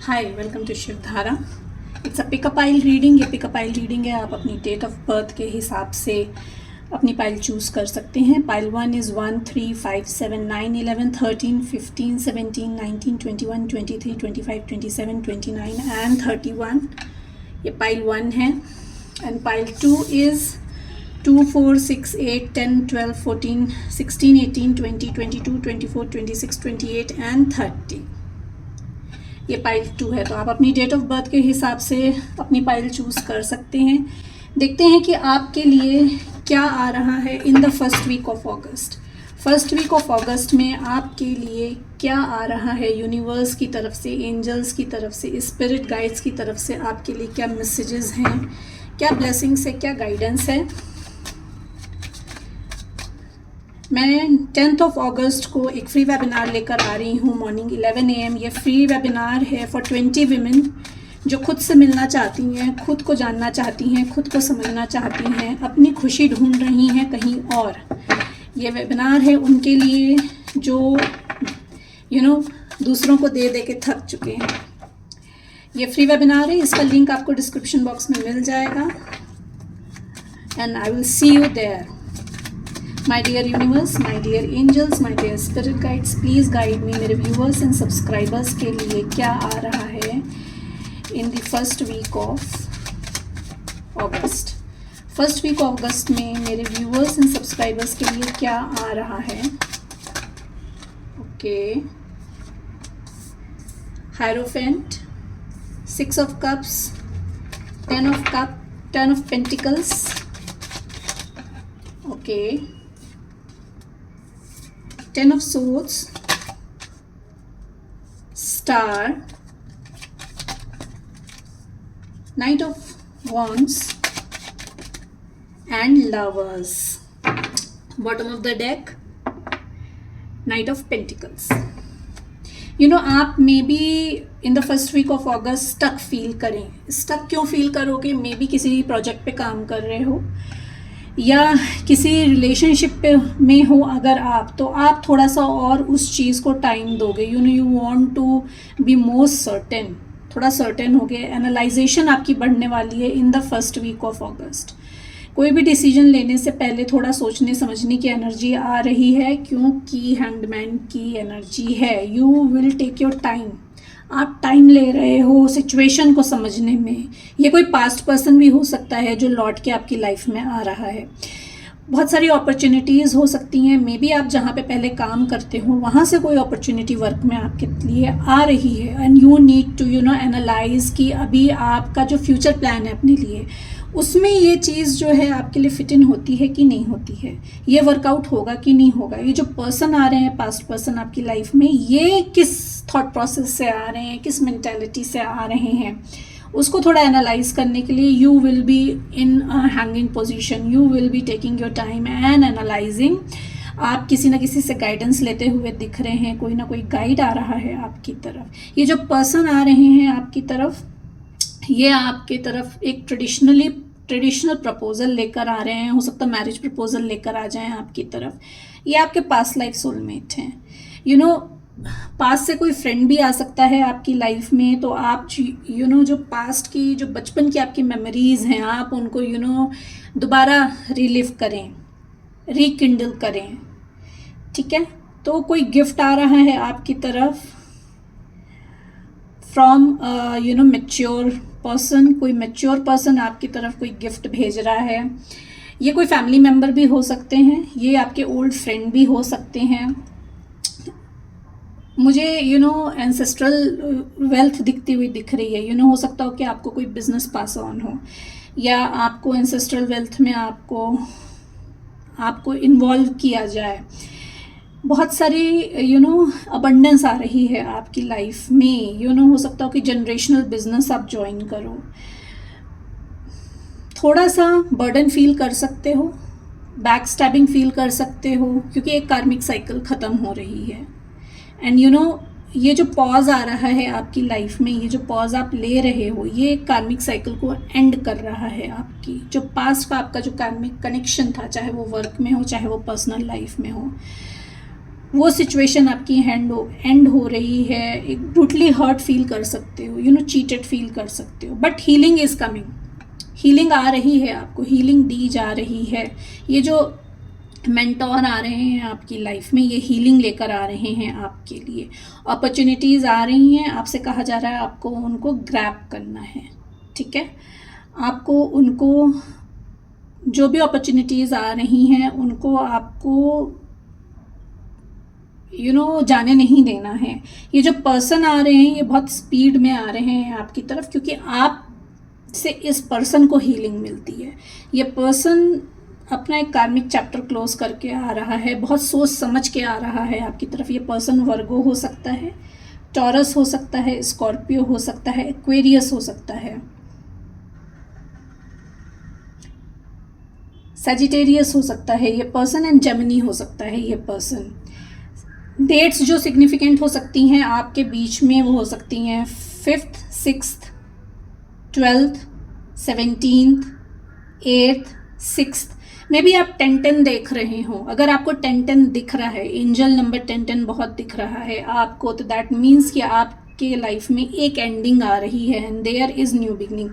Hi, welcome to Shivdhara. It's a pick a pile reading. ये pick a pile reading है। आप अपनी date of birth के हिसाब से अपनी पाइल चूज़ कर सकते हैं। Pile 1 is 1, 3, 5, 7, 9, 11, 13, 15, 17, 19, 21, 23, 25, 27, 29 and 31। ये पाइल 1 है। And pile 2 is 2, 4, 6, 8, 10, 12, 14, 16, 18, 20, 22, 24, 26, 28 and 30। ये पाइल 2 है। तो आप अपनी डेट ऑफ बर्थ के हिसाब से अपनी पाइल चूज़ कर सकते हैं। देखते हैं कि आपके लिए क्या आ रहा है in the first week of August. First week of August में आपके लिए क्या आ रहा है यूनिवर्स की तरफ से, एंजल्स की तरफ से, स्पिरिट गाइड्स की तरफ से आपके लिए क्या मैसेजेस हैं, क्या ब्लेसिंग्स है, क्या गाइडेंस है। मैं 10th ऑफ अगस्त को एक फ्री वेबिनार लेकर आ रही हूँ मॉर्निंग 11 AM। ये फ्री वेबिनार है फॉर 20 वीमेन जो खुद से मिलना चाहती हैं, खुद को जानना चाहती हैं, खुद को समझना चाहती हैं, अपनी खुशी ढूंढ रही हैं कहीं और। ये वेबिनार है उनके लिए जो दूसरों को दे दे के थक चुके हैं। ये फ्री वेबिनार है। इसका लिंक आपको डिस्क्रिप्शन बॉक्स में मिल जाएगा। And I will see you there. My dear universe, my dear angels, my dear spirit guides, please guide me। मेरे viewers and subscribers के लिए क्या आ रहा है in the first week of August। First week of August में मेरे viewers and subscribers के लिए क्या आ रहा है। Okay, hierophant, 6 of cups, 10 of pentacles। Okay, 10 of swords, star, knight of wands and lovers। bottom of the deck, knight of pentacles। आप maybe in the first week of August stuck feel करें। Stuck क्यों feel करोगे? May be किसी project पे काम कर रहे हो या किसी रिलेशनशिप में हो अगर आप, तो आप थोड़ा सा और उस चीज़ को टाइम दोगे। You want to be more certain, थोड़ा सर्टेन हो गए। एनालाइजेशन आपकी बढ़ने वाली है in the first week of August. कोई भी डिसीजन लेने से पहले थोड़ा सोचने समझने की एनर्जी आ रही है, क्योंकि हैंगमैन की एनर्जी है। You will take your time. आप टाइम ले रहे हो सिचुएशन को समझने में। ये कोई पास्ट पर्सन भी हो सकता है जो लौट के आपकी लाइफ में आ रहा है। बहुत सारी अपॉर्चुनिटीज़ हो सकती हैं। मे बी आप जहाँ पे पहले काम करते हो वहाँ से कोई अपॉर्चुनिटी वर्क में आपके लिए आ रही है। And you need to analyse कि अभी आपका जो फ्यूचर प्लान है अपने लिए, उसमें ये चीज़ जो है आपके लिए फिट इन होती है कि नहीं होती है, ये वर्कआउट होगा कि नहीं होगा। ये जो पर्सन आ रहे हैं, पास्ट पर्सन आपकी लाइफ में, ये किस थॉट प्रोसेस से आ रहे हैं, किस मेंटालिटी से आ रहे हैं, उसको थोड़ा एनालाइज करने के लिए you will be in a hanging position. You will be taking your time and analysing. आप किसी ना किसी से गाइडेंस लेते हुए दिख रहे हैं। कोई ना कोई गाइड आ रहा है आपकी तरफ। ये जो पर्सन आ रहे हैं आपकी तरफ, ये आपकी तरफ एक ट्रेडिशनल प्रपोजल लेकर आ रहे हैं। हो सकता है मैरिज प्रपोजल लेकर आ जाएं आपकी तरफ। ये आपके पास्ट लाइफ सोलमेट हैं। पास्ट से कोई फ्रेंड भी आ सकता है आपकी लाइफ में। तो आप जो पास्ट की, जो बचपन की आपकी मेमोरीज हैं, आप उनको दोबारा रिलिव करें, रिकिंडल करें। ठीक है। तो कोई गिफ्ट आ रहा है आपकी तरफ फ्रॉम मैच्योर पर्सन। कोई मैच्योर पर्सन आपकी तरफ कोई गिफ्ट भेज रहा है। ये कोई फैमिली मेम्बर भी हो सकते हैं, ये आपके ओल्ड फ्रेंड भी हो सकते हैं। मुझे एंसेस्ट्रल वेल्थ दिखती हुई दिख रही है। हो सकता हो कि आपको कोई बिजनेस पास ऑन हो, या आपको एंसेस्ट्रल वेल्थ में आपको इन्वॉल्व किया जाए। बहुत सारी अबंडेंस आ रही है आपकी लाइफ में। हो सकता हो कि जनरेशनल बिजनेस आप ज्वाइन करो। थोड़ा सा बर्डन फील कर सकते हो, बैक स्टैबिंग फील कर सकते हो, क्योंकि एक कार्मिक साइकिल ख़त्म हो रही है। एंड ये जो पॉज आ रहा है आपकी लाइफ में, ये जो पॉज आप ले रहे हो, ये कार्मिक साइकिल को एंड कर रहा है। आपकी जो पास्ट का आपका जो कार्मिक कनेक्शन था, चाहे वो वर्क में हो, चाहे वो पर्सनल लाइफ में हो, वो सिचुएशन आपकी एंड हो रही है, एक ब्रूटली हर्ट फील कर सकते हो, चीटेड फील कर सकते हो, but healing is coming, healing आ रही है, आपको हीलिंग दी जा रही है। ये जो मेंटोर आ रहे हैं आपकी लाइफ में, ये हीलिंग लेकर आ रहे हैं आपके लिए। अपॉर्चुनिटीज़ आ रही हैं, आपसे कहा जा रहा है आपको उनको ग्रैब करना है, ठीक है। आपको उनको, जो भी अपॉर्चुनिटीज़ आ रही हैं उनको आपको जाने नहीं देना है। ये जो पर्सन आ रहे हैं ये बहुत स्पीड में आ रहे हैं आपकी तरफ, क्योंकि आप से इस पर्सन को हीलिंग मिलती है। ये पर्सन अपना एक कार्मिक चैप्टर क्लोज करके आ रहा है, बहुत सोच समझ के आ रहा है आपकी तरफ। ये पर्सन वर्गो हो सकता है, टॉरस हो सकता है, स्कॉर्पियो हो सकता है, एक्वेरियस हो सकता है, सजिटेरियस हो सकता है ये पर्सन, एंड जेमिनी हो सकता है ये पर्सन। डेट्स जो सिग्निफिकेंट हो सकती हैं आपके बीच में वो हो सकती हैं 5th, 6th, 12th, 17th, 8th, 6th। May be आप 10-10 देख रहे हो। अगर आपको 10-10 दिख रहा है, एंजल नंबर 10-10 बहुत दिख रहा है आपको, तो दैट मीन्स कि आपके लाइफ में एक एंडिंग आ रही है, and there is new beginning.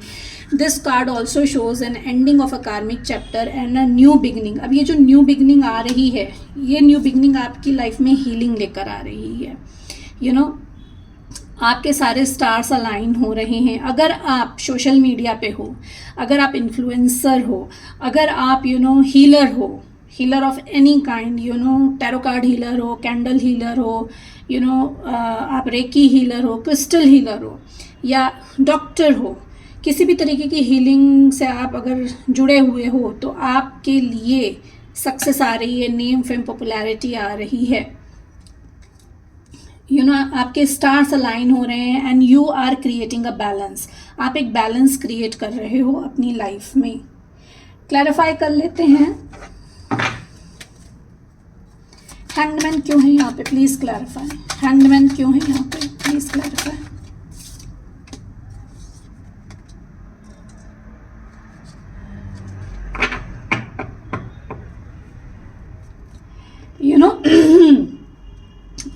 This card also shows an ending of a karmic chapter and a new beginning. अब ये जो न्यू बिगनिंग आ रही है, ये न्यू बिगनिंग आपकी लाइफ में हीलिंग लेकर आ रही है। आपके सारे स्टार्स अलाइन हो रहे हैं। अगर आप सोशल मीडिया पे हो, अगर आप इन्फ्लुएंसर हो, अगर आप हीलर हो, healer of any kind, tarot card healer हो, कैंडल हीलर हो, आप रेकी हीलर हो, क्रिस्टल हीलर हो, या डॉक्टर हो, किसी भी तरीके की हीलिंग से आप अगर जुड़े हुए हो, तो आपके लिए सक्सेस आ रही है, नेम फेम पॉपुलैरिटी आ रही है। आपके स्टार्स अलाइन हो रहे हैं and you are creating a balance. आप एक बैलेंस क्रिएट कर रहे हो अपनी लाइफ में। क्लैरिफाई कर लेते हैं, हैंगमैन क्यों है यहाँ पे, प्लीज क्लैरिफाई। हैंगमैन क्यों है यहाँ पे, प्लीज क्लैरिफाई।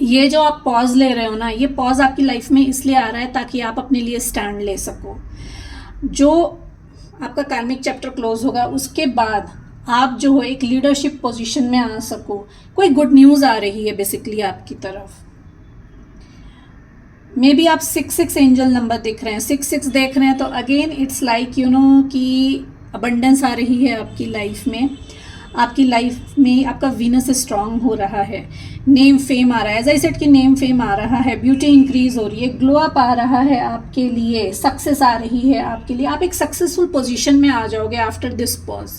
ये जो आप पॉज ले रहे हो ना, ये पॉज आपकी लाइफ में इसलिए आ रहा है ताकि आप अपने लिए स्टैंड ले सको। जो आपका कार्मिक चैप्टर क्लोज होगा उसके बाद आप जो हो एक लीडरशिप पोजीशन में आ सको। कोई गुड न्यूज़ आ रही है बेसिकली आपकी तरफ। मे बी आप 6-6 एंजल नंबर दिख रहे हैं, 6-6 देख रहे हैं, तो अगेन इट्स लाइक कि अबंडेंस आ रही है आपकी लाइफ में। आपकी लाइफ में आपका वीनस स्ट्रांग हो रहा है, नेम फेम आ रहा है, एज आई सेड कि नेम फेम आ रहा है, ब्यूटी इंक्रीज हो रही है, ग्लो अप आ रहा है आपके लिए, सक्सेस आ रही है आपके लिए। आप एक सक्सेसफुल पोजीशन में आ जाओगे after this pause.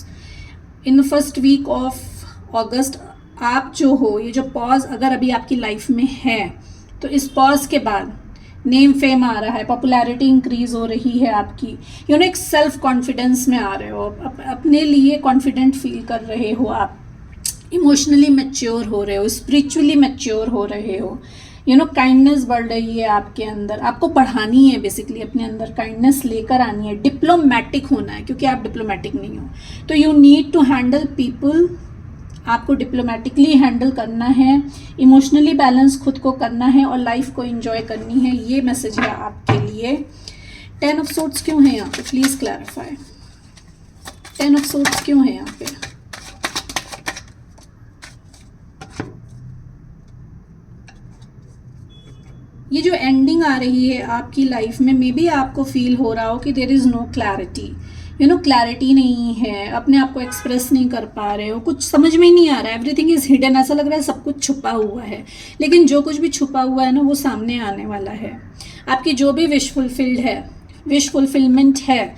In the first week of August आप जो हो, ये जो पॉज अगर अभी आपकी लाइफ में है, तो इस पॉज के बाद नेम फेम आ रहा है, पॉपुलैरिटी इंक्रीज हो रही है आपकी। एक सेल्फ कॉन्फिडेंस में आ रहे हो, अपने लिए कॉन्फिडेंट फील कर रहे हो, आप इमोशनली मैच्योर हो रहे हो, स्पिरिचुअली मैच्योर हो रहे हो। काइंडनेस बढ़ रही है आपके अंदर। आपको बढ़ानी है बेसिकली, अपने अंदर काइंडनेस लेकर आनी है, डिप्लोमेटिक होना है, क्योंकि आप डिप्लोमेटिक नहीं हो। तो you need to handle people, आपको डिप्लोमेटिकली हैंडल करना है, इमोशनली बैलेंस खुद को करना है और लाइफ को एंजॉय करनी है। ये मैसेज है आपके लिए। 10 ऑफ सोर्ड्स क्यों है यहाँ पे, प्लीज क्लैरिफाई। 10 ऑफ सोर्ड्स क्यों है यहाँ पे। ये जो एंडिंग आ रही है आपकी लाइफ में, मे बी आपको फील हो रहा हो कि there is no clarity, clarity नहीं है, अपने आप को एक्सप्रेस नहीं कर पा रहे हो, कुछ समझ में ही नहीं आ रहा है, एवरीथिंग इज हिडन, ऐसा लग रहा है सब कुछ छुपा हुआ है। लेकिन जो कुछ भी छुपा हुआ है ना, वो सामने आने वाला है। आपकी जो भी विश फुलफिल्ड है, विश फुलफिलमेंट है,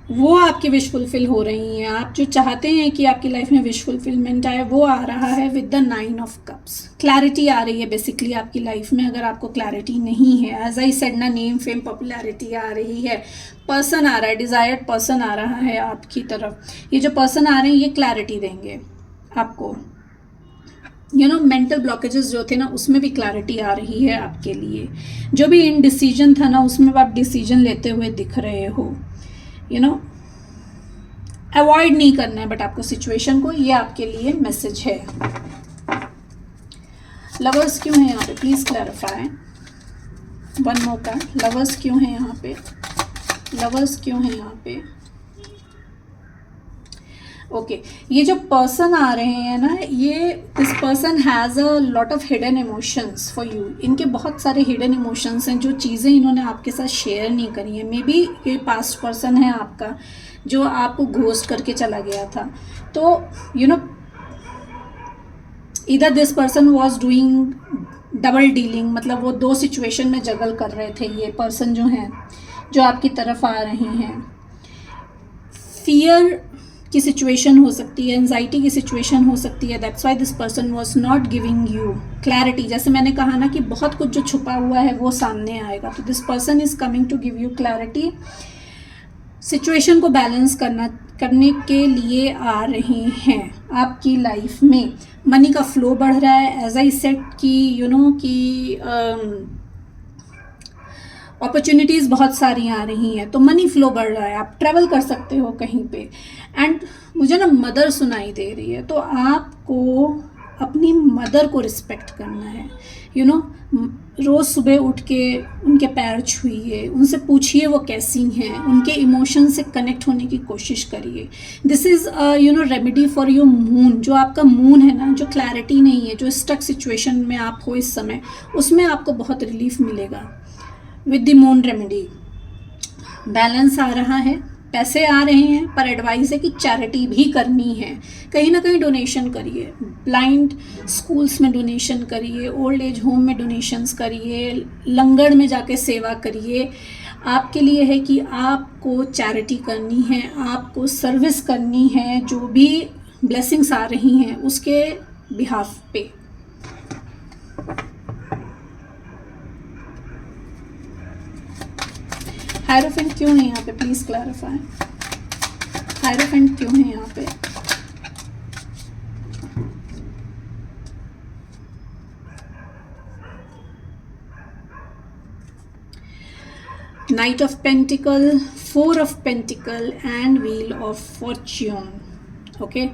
वो आपकी विश फुलफिल हो रही हैं। आप जो चाहते हैं कि आपकी लाइफ में विश फुलफिलमेंट आए, वो आ रहा है with the 9 of cups. Clarity आ रही है बेसिकली आपकी लाइफ में। अगर आपको क्लैरिटी नहीं है, एज आई सेड ना, नेम फेम पॉपुलैरिटी आ रही है, पर्सन आ रहा है, डिजायर्ड पर्सन आ रहा है आपकी तरफ। ये जो पर्सन आ रहे हैं ये क्लैरिटी देंगे आपको। मेंटल ब्लॉकेजेस जो थे ना, उसमें भी क्लैरिटी आ रही है आपके लिए। जो भी इनडिसीजन था ना, उसमें आप डिसीजन लेते हुए दिख रहे हो। अवॉइड नहीं करना है बट आपको सिचुएशन को, ये आपके लिए मैसेज है। लवर्स क्यों है यहाँ पे, please clarify. One more card, lovers क्यों है यहाँ पे, लवर्स क्यों है यहाँ पे। ओके, ये जो पर्सन आ रहे हैं ना, ये this person has a lot of hidden emotions for you. इनके बहुत सारे हिडन इमोशंस हैं, जो चीज़ें इन्होंने आपके साथ शेयर नहीं करी हैं। मे बी ये पास्ट पर्सन है आपका, जो आपको घोस्ट करके चला गया था। तो यू नो, इधर this person was doing double dealing, मतलब वो दो सिचुएशन में जगल कर रहे थे। ये पर्सन जो हैं, जो आपकी तरफ आ रहे हैं, फियर की सिचुएशन हो सकती है, एंजाइटी की सिचुएशन हो सकती है। That's why this person was not giving you clarity. जैसे मैंने कहा ना कि बहुत कुछ जो छुपा हुआ है वो सामने आएगा। तो this person is coming to give you clarity, situation को बैलेंस करने के लिए आ रहे हैं आपकी लाइफ में। मनी का फ्लो बढ़ रहा है, एज आई सेड कि यू नो कि अपॉर्चुनिटीज़ बहुत सारी आ रही हैं, तो मनी फ्लो बढ़ रहा है, आप ट्रैवल कर सकते हो कहीं पे। एंड मुझे ना मदर सुनाई दे रही है, तो आपको अपनी मदर को रिस्पेक्ट करना है। यू नो, रोज़ सुबह उठ के उनके पैर छूइए, उनसे पूछिए वो कैसी हैं, उनके इमोशन से कनेक्ट होने की कोशिश करिए। This is you know remedy for your moon. जो आपका मून है ना, जो क्लैरिटी नहीं है, जो स्टक सिचुएशन में आप हो इस समय, उसमें आपको बहुत रिलीफ मिलेगा with the moon remedy. Balance आ रहा है, पैसे आ रहे हैं, पर एडवाइस है कि चैरिटी भी करनी है। कहीं ना कहीं डोनेशन करिए, ब्लाइंड स्कूल्स में डोनेशन करिए, ओल्ड एज होम में डोनेशंस करिए, लंगर में जाके सेवा करिए। आपके लिए है कि आपको चैरिटी करनी है, आपको सर्विस करनी है। जो भी ब्लेसिंग्स आ रही हैं उसके बिहाफ पे। हायरोफेंट क्यों है यहाँ पे, प्लीज क्लैरिफाई। हायरोफेंट क्यों है यहाँ पे। Night of pentacle, four of pentacle and wheel of Fortune. Okay,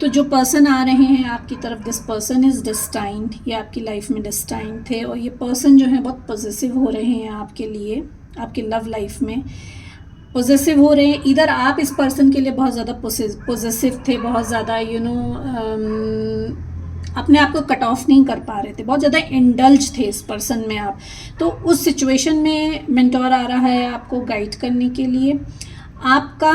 तो जो पर्सन आ रहे हैं आपकी तरफ, दिस पर्सन इज डेस्टाइन्ड, ये आपकी लाइफ में डेस्टाइन्ड थे। और ये पर्सन जो है बहुत पॉजिटिव हो रहे हैं आपके लिए, आपकी लव लाइफ में पॉजिटिव हो रहे हैं। इधर आप इस पर्सन के लिए बहुत ज़्यादा पॉजिटिव थे, बहुत ज़्यादा यू नो अपने आप को कट ऑफ नहीं कर पा रहे थे, बहुत ज़्यादा इंडल्ज थे इस पर्सन में आप। तो उस सिचुएशन में मेंटोर आ रहा है आपको गाइड करने के लिए। आपका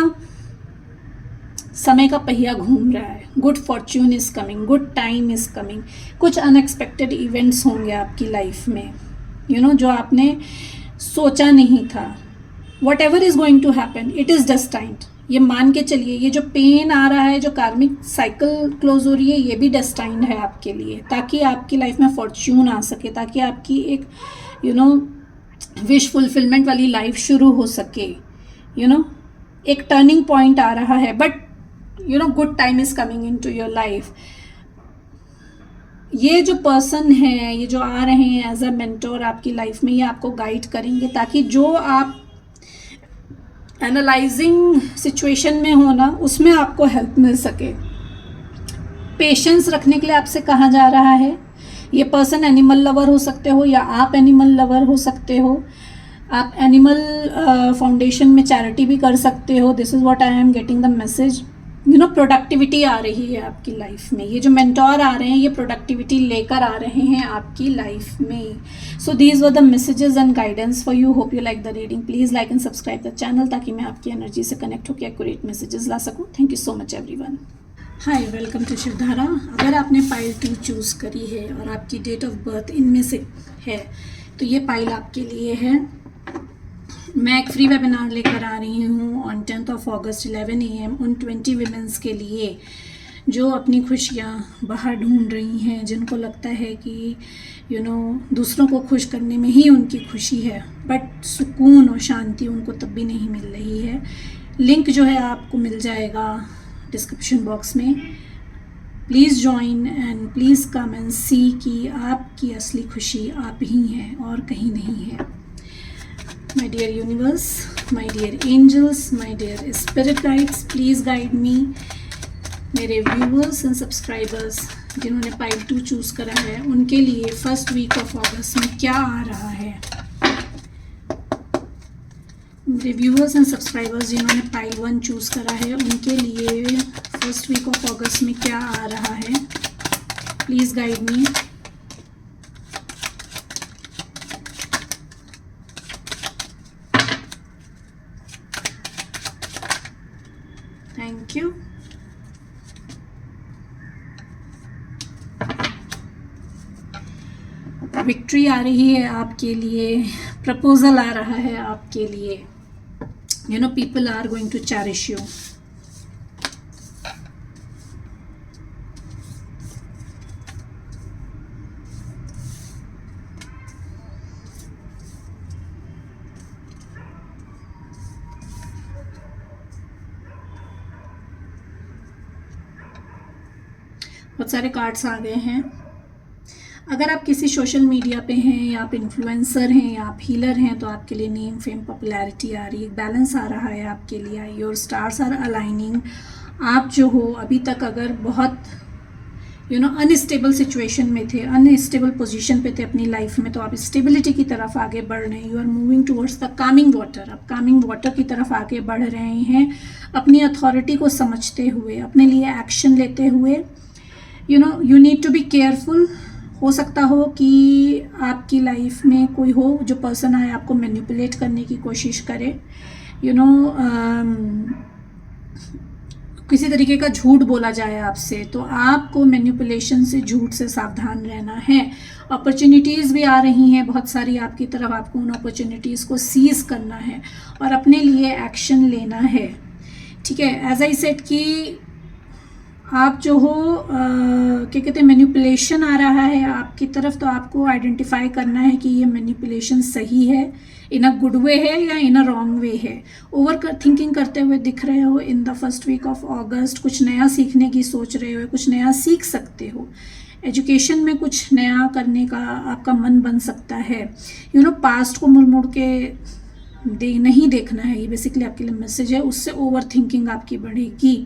समय का पहिया घूम रहा है, good Fortune is coming, good time is coming. कुछ अनएक्सपेक्टेड इवेंट्स होंगे आपकी लाइफ में, यू नो, जो आपने सोचा नहीं था। Whatever is going to happen, it is destined. ये मान के चलिए, ये जो पेन आ रहा है, जो कार्मिक साइकिल क्लोज हो रही है, ये भी डेस्टाइन्ड है आपके लिए, ताकि आपकी लाइफ में फॉर्च्यून आ सके, ताकि आपकी एक यू नो विश फुलफिलमेंट वाली लाइफ शुरू हो सके। यू नो, एक टर्निंग पॉइंट आ रहा है, but you know good time is coming into your life. ये जो पर्सन है, ये जो आ रहे हैं एज अ मेंटोर आपकी लाइफ में, ये आपको गाइड करेंगे, ताकि जो आप एनालाइजिंग सिचुएशन में हो ना, उसमें आपको हेल्प मिल सके। पेशेंस रखने के लिए आपसे कहा जा रहा है। ये पर्सन एनिमल लवर हो सकते हो, या आप एनिमल लवर हो सकते हो। आप एनिमल फाउंडेशन में चैरिटी भी कर सकते हो। This is what I am getting the message. You know, productivity आ रही है आपकी लाइफ में। ये जो मेंटोर आ रहे हैं, ये प्रोडक्टिविटी लेकर आ रहे हैं आपकी लाइफ में। So these were the messages and guidance for you. Hope you like the reading. Please like and subscribe the channel, ताकि मैं आपकी एनर्जी से कनेक्ट होकर एक्यूरेट मैसेजेस ला सकूँ। Thank you so much everyone. Hi, welcome to Shivdhara. अगर आपने pile 2 choose करी है और आपकी डेट ऑफ बर्थ इनमें से है, तो ये पाइल आपके लिए है। मैं एक फ्री वेबिनार लेकर आ रही हूँ on 10th of August 11 AM उन 20 वीमेंस के लिए जो अपनी खुशियाँ बाहर ढूंढ रही हैं, जिनको लगता है कि यू नो दूसरों को खुश करने में ही उनकी खुशी है, बट सुकून और शांति उनको तब भी नहीं मिल रही है। लिंक जो है आपको मिल जाएगा डिस्क्रिप्शन बॉक्स में। Please join and please come and see कि आपकी असली खुशी आप ही हैं और कहीं नहीं है। My dear universe, my dear angels, my dear spirit guides, please guide me. मेरे व्यूअर्स एंड सब्सक्राइबर्स जिन्होंने पाइल 2 चूज़ करा है उनके लिए फर्स्ट वीक ऑफ अगस्त में क्या आ रहा है। मेरे व्यूअर्स एंड सब्सक्राइबर्स जिन्होंने पाइल 1 चूज़ करा है उनके लिए फर्स्ट वीक ऑफ अगस्त में क्या आ रहा है, please guide me. Thank you. Victory आ रही है आपके लिए, प्रपोजल आ रहा है आपके लिए। You know people are going to cherish you. बहुत सारे कार्ड्स आ गए हैं। अगर आप किसी सोशल मीडिया पे हैं या आप इन्फ्लुएंसर हैं या आप हीलर हैं तो आपके लिए नेम, फेम, पॉपुलैरिटी आ रही है, बैलेंस आ रहा है आपके लिए। Your stars are aligning. आप जो हो अभी तक अगर बहुत अनस्टेबल सिचुएशन में थे, अनस्टेबल पोजीशन पे थे अपनी लाइफ में, तो आप स्टेबिलिटी की तरफ आगे बढ़ रहे हैं। You are moving towards the calming water. आप कामिंग वाटर की तरफ आगे बढ़ रहे हैं अपनी अथॉरिटी को समझते हुए, अपने लिए एक्शन लेते हुए। You need to be careful. हो सकता हो कि आपकी लाइफ में कोई हो जो पर्सन आए आपको मैनिपुलेट करने की कोशिश करे, किसी तरीके का झूठ बोला जाए आपसे, तो आपको मैनिपुलेशन से, झूठ से सावधान रहना है। अपॉर्चुनिटीज़ भी आ रही हैं बहुत सारी आपकी तरफ, आपको उन अपॉर्चुनिटीज़ को सीज करना है और अपने लिए एक्शन लेना है। ठीक है, एज आई सेड कि आप जो हो क्या कहते हैं, मैनिपुलेशन आ रहा है आपकी तरफ, तो आपको आइडेंटिफाई करना है कि ये मैनिपुलेशन सही है, इन अ गुड वे है या इन अ रॉन्ग वे है। ओवर थिंकिंग करते हुए दिख रहे हो in the first week of August, कुछ नया सीखने की सोच रहे हो, कुछ नया सीख सकते हो। एजुकेशन में कुछ नया करने का आपका मन बन सकता है। पास्ट को मुड़ मुड़ के नहीं देखना है, ये बेसिकली आपके लिए मैसेज है। उससे ओवर थिंकिंग आपकी बढ़ेगी।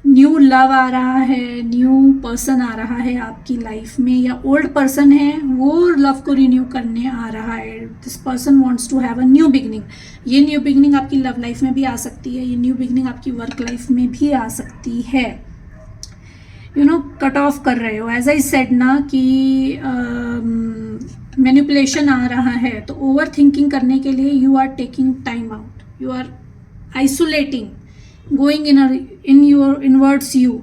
न्यू लव आ रहा है, न्यू पर्सन आ रहा है आपकी लाइफ में, या ओल्ड पर्सन है वो लव को रिन्यू करने आ रहा है। This person wants to have a new beginning. ये न्यू बिगनिंग आपकी लव लाइफ में भी आ सकती है, ये न्यू बिगनिंग आपकी वर्क लाइफ में भी आ सकती है। कट ऑफ कर रहे हो, एज आई सेड ना कि मैनिपुलेशन आ रहा है, तो ओवर थिंकिंग करने के लिए you are taking time out, you are isolating, going in your inwards you.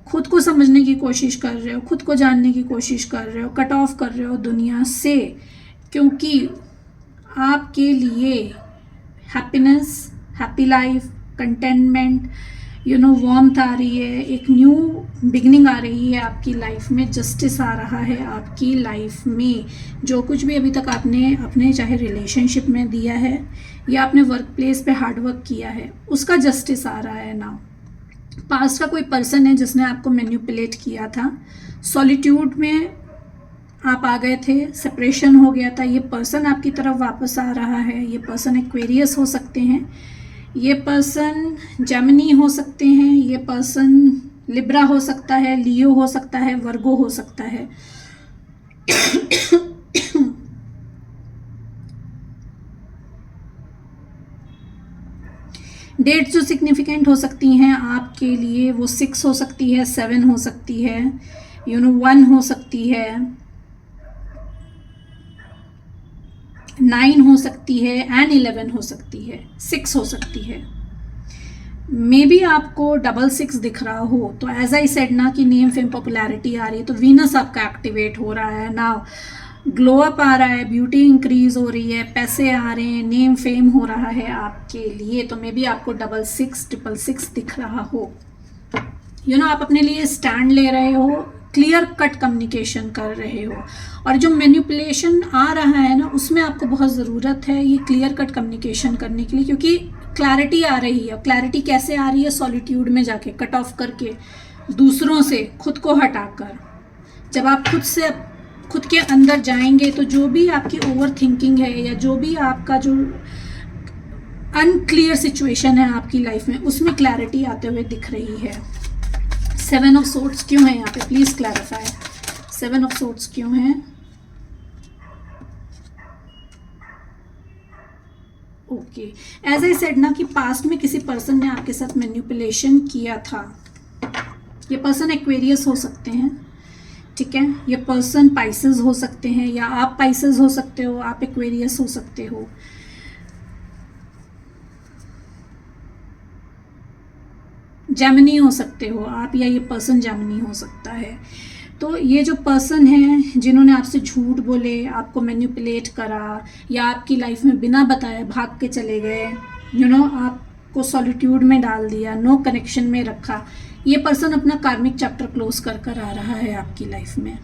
खुद को समझने की कोशिश कर रहे हो, खुद को जानने की कोशिश कर रहे हो, कट ऑफ कर रहे हो दुनिया से, क्योंकि आपके लिए happiness, happy life, containment, warmth आ रही है, एक न्यू बिगनिंग आ रही है आपकी लाइफ में, जस्टिस आ रहा है आपकी लाइफ में। जो कुछ भी अभी तक आपने अपने चाहे रिलेशनशिप में दिया है या अपने वर्क प्लेस पे हार्डवर्क किया है, उसका जस्टिस आ रहा है नाउ। पास्ट का कोई पर्सन है जिसने आपको मैनिपुलेट किया था, सॉलिट्यूड में आप आ गए थे, सेपरेशन हो गया था, ये पर्सन आपकी तरफ वापस आ रहा है। ये पर्सन एक्वेरियस हो सकते हैं, ये पर्सन जेमिनी हो सकते हैं, ये पर्सन लिब्रा हो सकता है, लियो हो सकता है, वर्गो हो सकता है। डेट जो सिग्निफिकेंट हो सकती हैं आपके लिए वो 6 हो सकती है, 7 हो सकती है, 1 हो सकती है, 9 हो सकती है एंड 11 हो सकती है, 6 हो सकती है। मे बी आपको 66 दिख रहा हो, तो एज आई सेड ना कि नेम, फेम, पॉपुलैरिटी आ रही है, तो वीनस आपका एक्टिवेट हो रहा है ना, ग्लो अप आ रहा है, ब्यूटी इंक्रीज हो रही है, पैसे आ रहे हैं, नेम, फेम हो रहा है आपके लिए। तो मे बी आपको 66, 666 दिख रहा हो। आप अपने लिए स्टैंड ले रहे हो, क्लियर कट कम्युनिकेशन कर रहे हो, और जो मैनिपुलेशन आ रहा है ना उसमें आपको बहुत ज़रूरत है ये क्लियर कट कम्युनिकेशन करने के लिए, क्योंकि क्लैरिटी आ रही है। क्लैरिटी कैसे आ रही है? सॉलिट्यूड में जाके, कट ऑफ करके, दूसरों से खुद को हटाकर। जब आप खुद के अंदर जाएंगे तो जो भी आपकी ओवर थिंकिंग है या जो भी आपका जो अनक्लियर सिचुएशन है आपकी लाइफ में, उसमें क्लैरिटी आते हुए दिख रही है। 7 ऑफ सोर्ड्स क्यों है यहाँ पे, प्लीज क्लैरिफाई। 7 ऑफ सोर्ड्स क्यों है? ओके, एज आई सेड ना कि पास्ट में किसी पर्सन ने आपके साथ मैनिपुलेशन किया था। ये पर्सन एक्वेरियस हो सकते हैं, ठीक है, ये पर्सन पाइसेस हो सकते हैं, या आप पाइसेस हो सकते हो, आप एक्वेरियस हो सकते हो। जेमिनी हो सकते हो आप, या ये पर्सन जेमिनी हो सकता है। तो ये जो पर्सन है जिन्होंने आपसे झूठ बोले, आपको मैनिपुलेट करा, या आपकी लाइफ में बिना बताए भाग के चले गए, आपको सॉलिट्यूड में डाल दिया, नो कनेक्शन में रखा, ये पर्सन अपना कार्मिक चैप्टर क्लोज कर आ रहा है आपकी लाइफ में,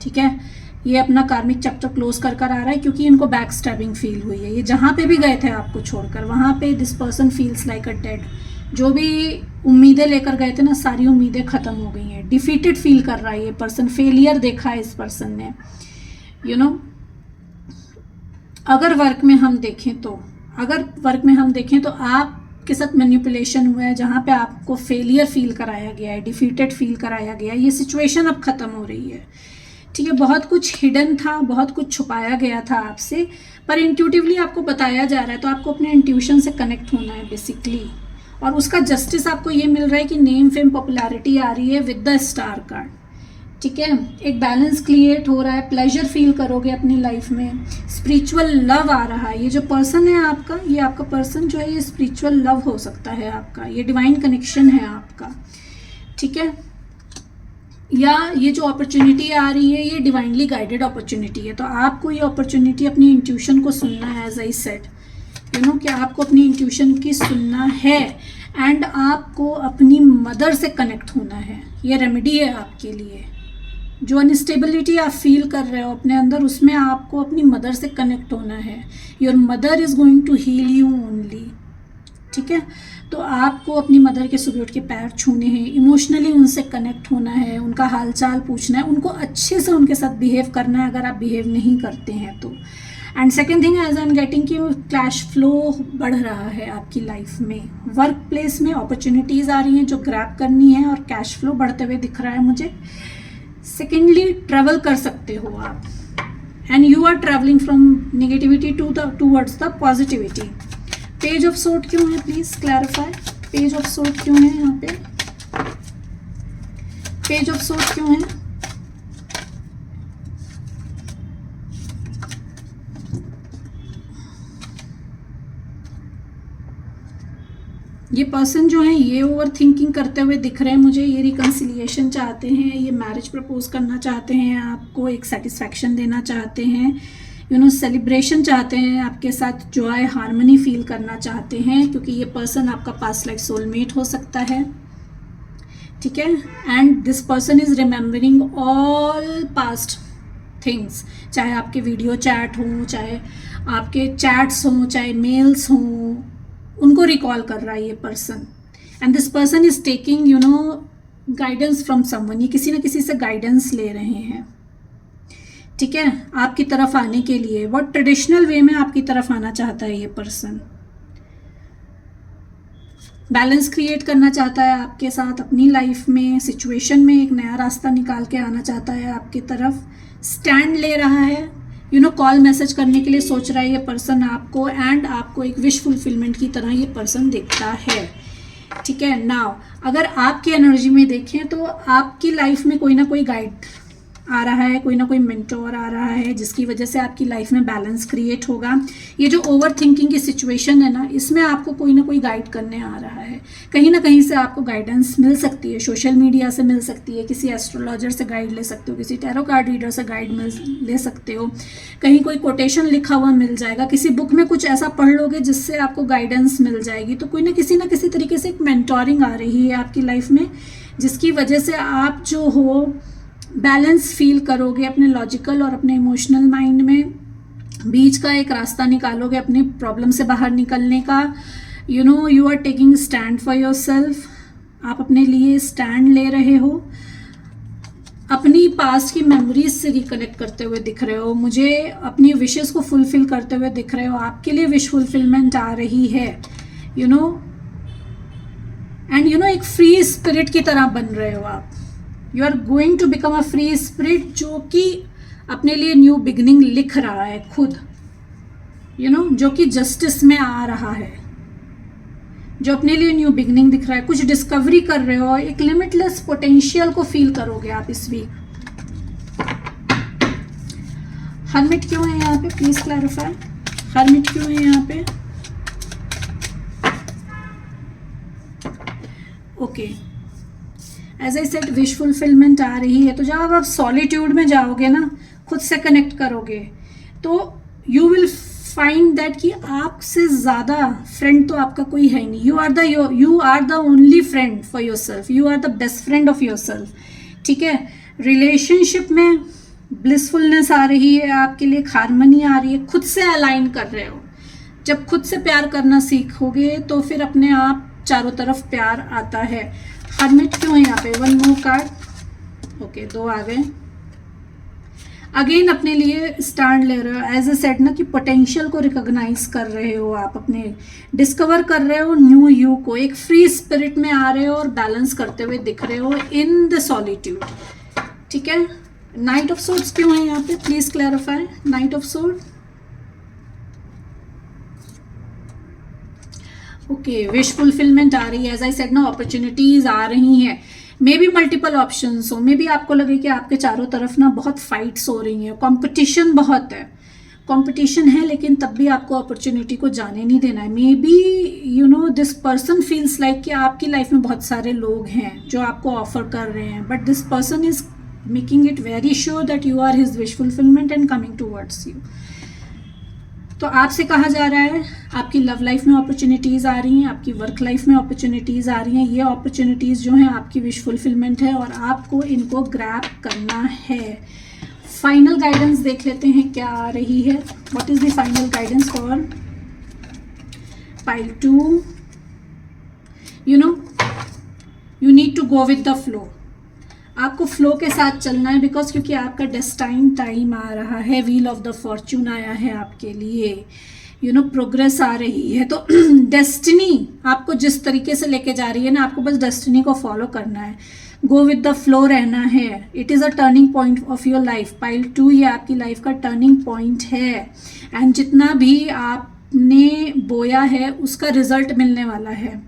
ठीक है। ये अपना कार्मिक चैप्टर क्लोज कर आ रहा है क्योंकि इनको बैक स्टैबिंग फील हुई है। ये जहाँ पे भी गए थे आपको छोड़कर, वहाँ पे this person feels like a dead. जो भी उम्मीदें लेकर गए थे ना, सारी उम्मीदें ख़त्म हो गई हैं। डिफीटेड फील कर रहा है ये पर्सन, फेलियर देखा है इस पर्सन ने। अगर वर्क में हम देखें तो आपके साथ मैनिपुलेशन हुआ है, जहाँ पे आपको फेलियर फील कराया गया है, डिफीटेड फील कराया गया है। ये सिचुएशन अब ख़त्म हो रही है, ठीक है। बहुत कुछ हिडन था, बहुत कुछ छुपाया गया था आपसे, पर इंट्यूटिवली आपको बताया जा रहा है। तो आपको अपने इंट्यूशन से कनेक्ट होना है बेसिकली, और उसका जस्टिस आपको ये मिल रहा है कि नेम फेम पॉपुलैरिटी आ रही है विद द स्टार कार्ड, ठीक है। एक बैलेंस क्रिएट हो रहा है, प्लेजर फील करोगे अपनी लाइफ में, स्पिरिचुअल लव आ रहा है। ये जो पर्सन है आपका, ये आपका पर्सन जो है, ये स्पिरिचुअल लव हो सकता है आपका, ये डिवाइन कनेक्शन है आपका, ठीक है। या ये जो अपॉर्चुनिटी आ रही है, ये डिवाइनली गाइडेड अपॉर्चुनिटी है। तो आपको ये अपॉर्चुनिटी अपनी इंट्यूशन को सुनना है, एज आई सेड, कि आपको अपनी इंट्यूशन की सुनना है, एंड आपको अपनी मदर से कनेक्ट होना है। ये रेमेडी है आपके लिए। जो अनस्टेबिलिटी आप फील कर रहे हो अपने अंदर, उसमें आपको अपनी मदर से कनेक्ट होना है। Your mother is going to heal you only, ठीक है। तो आपको अपनी मदर के सुबह उठ के पैर छूने हैं, इमोशनली उनसे कनेक्ट होना है, उनका हालचाल पूछना है, उनको अच्छे से उनके साथ बिहेव करना है अगर आप बिहेव नहीं करते हैं तो। And second thing, as I am getting कि कैश फ्लो बढ़ रहा है आपकी लाइफ में, वर्क प्लेस में अपॉर्चुनिटीज़ आ रही हैं जो ग्रैब करनी है, और कैश फ्लो बढ़ते हुए दिख रहा है मुझे। सेकेंडली, ट्रैवल कर सकते हो आप, and you are travelling from negativity towards the positivity. Page of sword क्यों है, please clarify. Page of sword क्यों है यहाँ पे? पेज ऑफ सोर्ड क्यों है? ये पर्सन जो है, ये ओवर थिंकिंग करते हुए दिख रहे हैं मुझे। ये रिकन्सिलिएशन चाहते हैं, ये मैरिज प्रपोज करना चाहते हैं, आपको एक सेटिस्फैक्शन देना चाहते हैं, सेलिब्रेशन चाहते हैं, आपके साथ जॉय हार्मनी फील करना चाहते हैं, क्योंकि ये पर्सन आपका पास्ट लाइफ सोलमेट हो सकता है, ठीक है। And this person is remembering all past things, चाहे आपके वीडियो चैट हों, चाहे आपके चैट्स हों, चाहे मेल्स हों, उनको रिकॉल कर रहा है ये person. And this person is taking guidance from someone. ये किसी न किसी से गाइडेंस ले रहे हैं, ठीक है, आपकी तरफ आने के लिए। बहुत ट्रेडिशनल वे में आपकी तरफ आना चाहता है ये पर्सन। बैलेंस क्रिएट करना चाहता है आपके साथ अपनी लाइफ में, सिचुएशन में एक नया रास्ता निकाल के आना चाहता है आपकी तरफ। स्टैंड ले रहा है, कॉल मैसेज करने के लिए सोच रहा है ये पर्सन आपको, एंड आपको एक विश फुलफिलमेंट की तरह ये पर्सन देखता है, ठीक है। नाउ अगर आपकी एनर्जी में देखें तो आपकी लाइफ में कोई ना कोई गाइड आ रहा है, कोई ना कोई मेंटोर आ रहा है, जिसकी वजह से आपकी लाइफ में बैलेंस क्रिएट होगा। ये जो ओवर थिंकिंग की सिचुएशन है ना, इसमें आपको कोई ना कोई गाइड करने आ रहा है। कहीं ना कहीं से आपको गाइडेंस मिल सकती है, सोशल मीडिया से मिल सकती है, किसी एस्ट्रोलॉजर से गाइड ले सकते हो, किसी टैरो कार्ड रीडर से गाइड ले सकते हो, कहीं कोई कोटेशन लिखा हुआ मिल जाएगा, किसी बुक में कुछ ऐसा पढ़ लोगे जिससे आपको गाइडेंस मिल जाएगी। तो कोई ना किसी तरीके से एक मेंटोरिंग आ रही है आपकी लाइफ में, जिसकी वजह से आप जो हो बैलेंस फील करोगे अपने लॉजिकल और अपने इमोशनल माइंड में, बीच का एक रास्ता निकालोगे अपनी प्रॉब्लम से बाहर निकलने का। You are taking stand for yourself, आप अपने लिए स्टैंड ले रहे हो। अपनी पास्ट की मेमोरीज से रिकनेक्ट करते हुए दिख रहे हो, मुझे अपनी विशेस को फुलफिल करते हुए दिख रहे हो, आपके लिए विश फुलफिलमेंट आ रही है, you know, and you know एक फ्री स्पिरिट की तरह बन रहे हो आप। You are going to become a free spirit जो कि अपने लिए न्यू बिगनिंग लिख रहा है खुद, यू नो, जो कि जस्टिस में आ रहा है, जो अपने लिए न्यू बिगनिंग दिख रहा है, कुछ डिस्कवरी कर रहे हो, एक लिमिटलेस पोटेंशियल को फील करोगे आप इस वीक। हर्मिट क्यों है यहाँ पे, प्लीज क्लैरिफाई, हर्मिट क्यों है यहाँ पे? Okay, as I said wish fulfilment आ रही है, तो जब आप सॉलिट्यूड में जाओगे ना, खुद से कनेक्ट करोगे, तो यू विल फाइंड दैट कि आपसे ज़्यादा फ्रेंड तो आपका कोई है नहीं। You are the only friend for yourself, you are the best friend of yourself, ठीक है। रिलेशनशिप में ब्लिसफुलनेस आ रही है आपके लिए, हार्मनी आ रही है, खुद से अलाइन कर रहे हो। जब खुद से प्यार करना सीखोगे तो फिर अपने आप चारों तरफ प्यार आता है। हर्मिट क्यों है यहाँ पे? वन मोर कार्ड, ओके, 2 आ गए। अगेन अपने लिए स्टैंड ले रहे हो, एज ए सेड ना कि पोटेंशियल को रिकॉग्नाइज कर रहे हो आप, अपने डिस्कवर कर रहे हो न्यू यू को, एक फ्री स्पिरिट में आ रहे हो और बैलेंस करते हुए दिख रहे हो इन द सॉलिट्यूड, ठीक है। नाइट ऑफ सोर्ड्स क्यों है यहाँ पे, please clarify. Knight of sword, okay, wish fulfilment आ रही है, एज आई सेड ना अपॉर्चुनिटीज आ रही हैं, मे बी मल्टीपल ऑप्शंस हो, मे बी आपको लगे कि आपके चारों तरफ ना बहुत फाइट्स हो रही हैं, कंपटीशन बहुत है, कंपटीशन है, लेकिन तब भी आपको अपॉर्चुनिटी को जाने नहीं देना है। May be you know this person feels like कि आपकी लाइफ में बहुत सारे लोग हैं जो आपको ऑफर कर रहे हैं, but this person is making it very sure that you are his wish fulfilment and coming towards you. तो आपसे कहा जा रहा है आपकी लव लाइफ में अपॉर्चुनिटीज़ आ रही हैं, आपकी वर्क लाइफ में अपॉर्चुनिटीज़ आ रही हैं, ये अपॉर्चुनिटीज़ जो हैं आपकी विश फुलफिलमेंट है और आपको इनको ग्रैब करना है। फाइनल गाइडेंस देख लेते हैं क्या आ रही है। What is the final guidance for pile 2? You know you need to go with the flow, आपको फ्लो के साथ चलना है, बिकॉज क्योंकि आपका डेस्टाइन टाइम आ रहा है, व्हील ऑफ द फॉर्च्यून आया है आपके लिए, यू नो प्रोग्रेस आ रही है। तो डेस्टिनी आपको जिस तरीके से लेके जा रही है ना, आपको बस डेस्टिनी को फॉलो करना है, गो विद द फ्लो रहना है। It is a turning point of your life. Pile 2 ये आपकी लाइफ का टर्निंग पॉइंट है, एंड जितना भी आपने बोया है उसका रिजल्ट मिलने वाला है,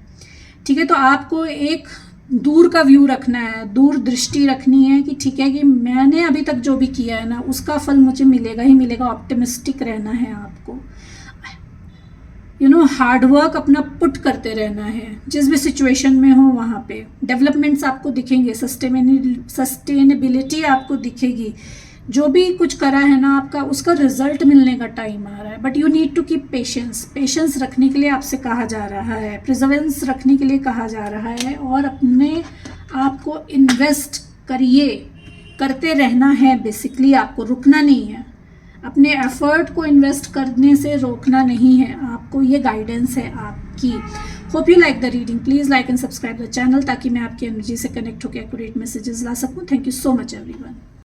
ठीक है। तो आपको एक दूर का व्यू रखना है, दूर दृष्टि रखनी है कि ठीक है कि मैंने अभी तक जो भी किया है ना उसका फल मुझे मिलेगा ही मिलेगा। ऑप्टिमिस्टिक रहना है आपको, यू नो हार्ड वर्क अपना पुट करते रहना है, जिस भी सिचुएशन में हो वहाँ पे डेवलपमेंट्स आपको दिखेंगे, सस्टेनेबिलिटी आपको दिखेगी। जो भी कुछ करा है ना आपका, उसका रिजल्ट मिलने का टाइम आ रहा है, but you need to keep patience. Patience रखने के लिए आपसे कहा जा रहा है, प्रिजर्वेंस रखने के लिए कहा जा रहा है, और अपने आप को इन्वेस्ट करिए, करते रहना है। बेसिकली आपको रुकना नहीं है, अपने एफर्ट को इन्वेस्ट करने से रोकना नहीं है आपको, ये गाइडेंस है आपकी। Hope you like the reading, please like and subscribe the channel, ताकि मैं आपकी एनर्जी से कनेक्ट होकर एक्यूरेट मैसेजेस ला सकूँ। Thank you so much everyone.